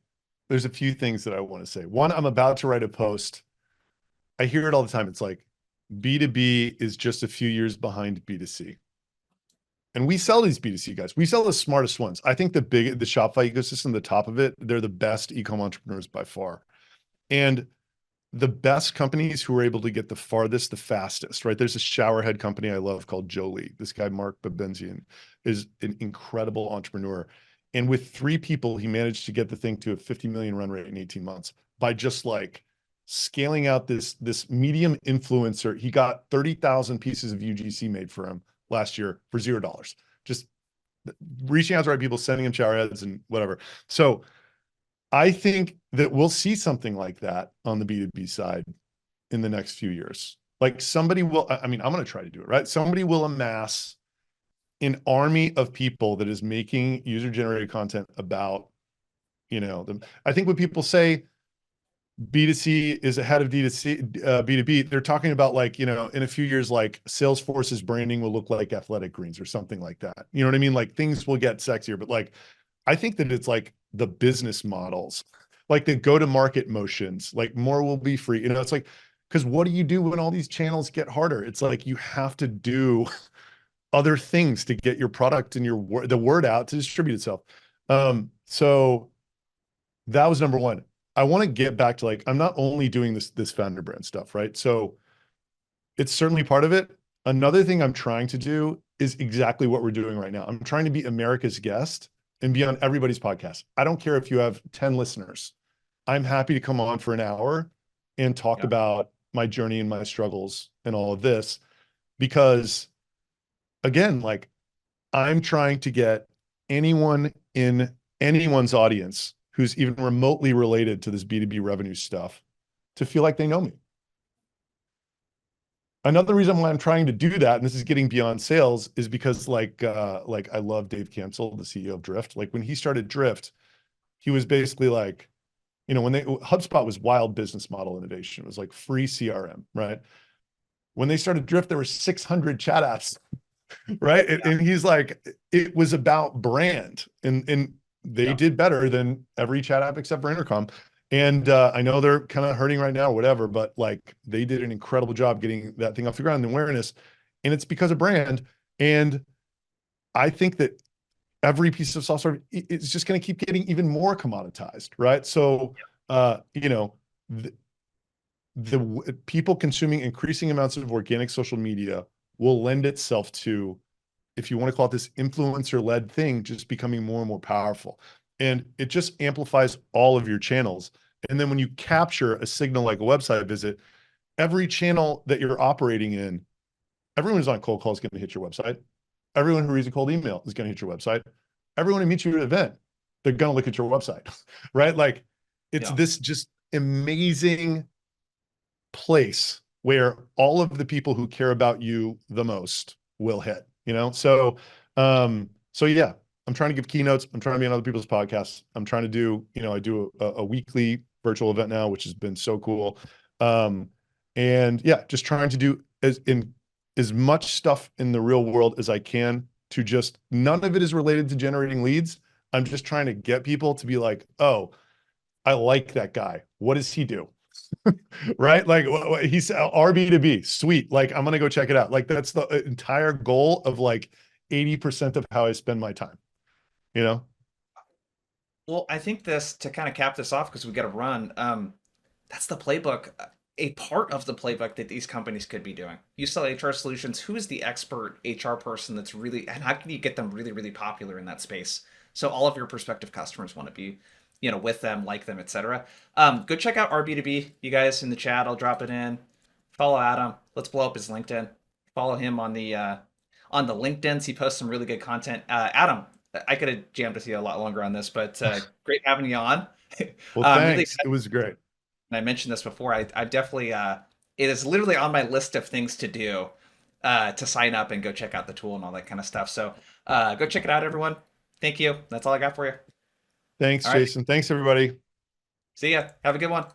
there's a few things that I want to say. One, I'm about to write a post. I hear it all the time. It's like B2B is just a few years behind B2C. And we sell these B2C guys. We sell the smartest ones. I think the Shopify ecosystem, the top of it, they're the best e-com entrepreneurs by far. And the best companies who are able to get the farthest, the fastest, right? There's a showerhead company I love called Jolie. This guy, Mark Babenzian, is an incredible entrepreneur. And with 3 people, he managed to get the thing to a 50 million run rate in 18 months by just like scaling out this medium influencer. He got 30,000 pieces of UGC made for him last year for $0. Just reaching out to the right people, sending him showerheads and whatever. So I think that we'll see something like that on the B2B side in the next few years. Like somebody will, I mean, I'm going to try to do it, right? Somebody will amass an army of people that is making user generated content about, them. I think when people say B2C is ahead of D2C, B2B, they're talking about like, in a few years, like Salesforce's branding will look like Athletic Greens or something like that. You know what I mean? Like things will get sexier, but like, I think that it's like the business models, like the go-to-market motions, like more will be free. It's like, because what do you do when all these channels get harder? It's like you have to do other things to get your product and the word out to distribute itself. So that was number one. I want to get back to like, I'm not only doing this founder brand stuff, right? So it's certainly part of it. Another thing I'm trying to do is exactly what we're doing right now. I'm trying to be America's guest and be on everybody's podcast. I don't care if you have 10 listeners. I'm happy to come on for an hour and talk Yeah. about my journey and my struggles and all of this, because again, like, I'm trying to get anyone in anyone's audience who's even remotely related to this B2B revenue stuff to feel like they know me. Another reason why I'm trying to do that, and this is getting beyond sales, is because like I love Dave Cancel, the CEO of Drift. Like when he started Drift, he was basically like, when HubSpot was wild business model innovation. It was like free CRM, right? When they started Drift, there were 600 chat apps, right? And he's like, it was about brand, and they Yeah. did better than every chat app except for Intercom. And I know they're kind of hurting right now, or whatever, but like they did an incredible job getting that thing off the ground and awareness. And it's because of brand. And I think that every piece of software is just going to keep getting even more commoditized, right? So, the, people consuming increasing amounts of organic social media will lend itself to, if you want to call it this influencer-led thing, just becoming more and more powerful. And it just amplifies all of your channels. And then when you capture a signal like a website visit, every channel that you're operating in, everyone who's on cold call is going to hit your website. Everyone who reads a cold email is going to hit your website. Everyone who meets you at an event, they're going to look at your website, right? Like it's Yeah. this just amazing place where all of the people who care about you the most will hit, so yeah, I'm trying to give keynotes. I'm trying to be on other people's podcasts. I'm trying to do, I do a weekly virtual event now, which has been so cool. And yeah, just trying to do as much stuff in the real world as I can, to just, none of it is related to generating leads. I'm just trying to get people to be like, oh, I like that guy. What does he do? Right? Like he's RB2B, sweet. Like I'm gonna go check it out. Like that's the entire goal of like 80% of how I spend my time. You know? Well, I think this, to kind of cap this off, because we got to run. That's the playbook. A part of the playbook that these companies could be doing. You sell HR solutions. Who is the expert HR person that's really, and how can you get them really, really popular in that space? So all of your prospective customers want to be, with them, like them, etc. Go check out RB2B, you guys, in the chat. I'll drop it in. Follow Adam. Let's blow up his LinkedIn. Follow him on the LinkedIn's. He posts some really good content. Adam, I could have jammed with you a lot longer on this, but great having you on. Well, Really thanks. It excited. was great. And I mentioned this before. I've definitely it is literally on my list of things to do, to sign up and go check out the tool and all that kind of stuff. So go check it out, everyone. Thank you. That's all I got for you. Thanks, All right. Jason. Thanks, everybody. See ya. Have a good one.